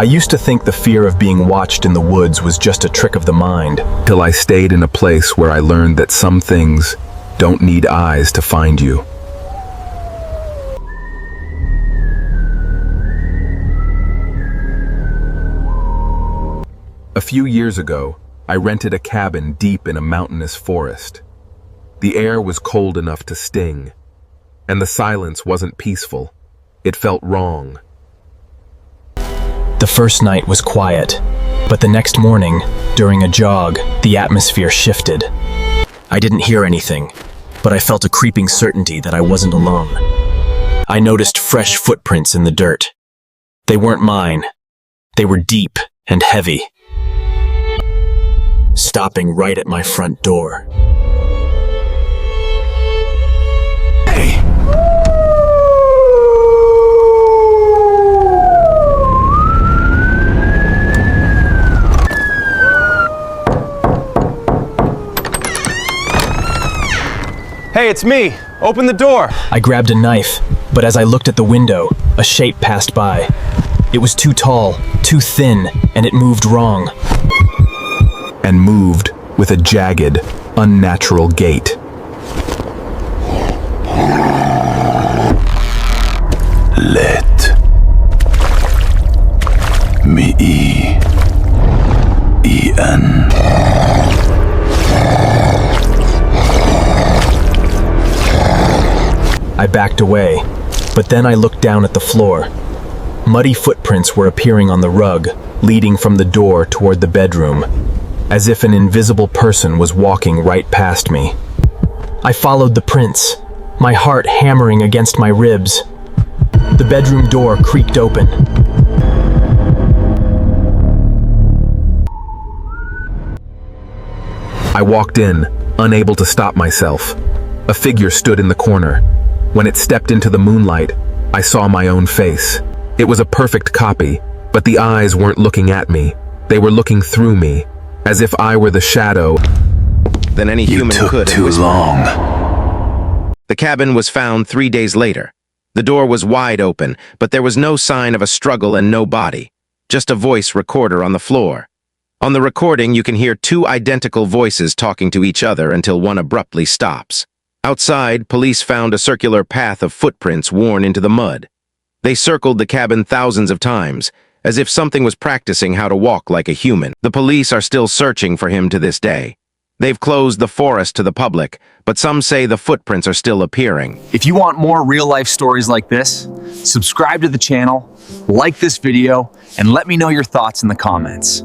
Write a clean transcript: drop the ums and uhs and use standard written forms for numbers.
I used to think the fear of being watched in the woods was just a trick of the mind, till I stayed in a place where I learned that some things don't need eyes to find you. A few years ago, I rented a cabin deep in a mountainous forest. The air was cold enough to sting, and the silence wasn't peaceful. It felt wrong. The first night was quiet, but the next morning, during a jog, the atmosphere shifted. I didn't hear anything, but I felt a creeping certainty that I wasn't alone. I noticed fresh footprints in the dirt. They weren't mine. They were deep and heavy, stopping right at my front door. Hey! Hey, it's me! Open the door! I grabbed a knife, but as I looked at the window, a shape passed by. It was too tall, too thin, and it moved wrong. And moved with a jagged, unnatural gait. Let me in. I backed away, but then I looked down at the floor. Muddy footprints were appearing on the rug, leading from the door toward the bedroom, as if an invisible person was walking right past me. I followed the prints, my heart hammering against my ribs. The bedroom door creaked open. I walked in, unable to stop myself. A figure stood in the corner. When it stepped into the moonlight, I saw my own face. It was a perfect copy, but the eyes weren't looking at me. They were looking through me, as if I were the shadow. Than any human You could. took too long. The cabin was found 3 days later. The door was wide open, but there was no sign of a struggle and no body. Just a voice recorder on the floor. On the recording, you can hear 2 identical voices talking to each other until one abruptly stops. Outside, police found a circular path of footprints worn into the mud. They circled the cabin thousands of times, as if something was practicing how to walk like a human. The police are still searching for him to this day. They've closed the forest to the public, but some say the footprints are still appearing. If you want more real-life stories like this, subscribe to the channel, like this video, and let me know your thoughts in the comments.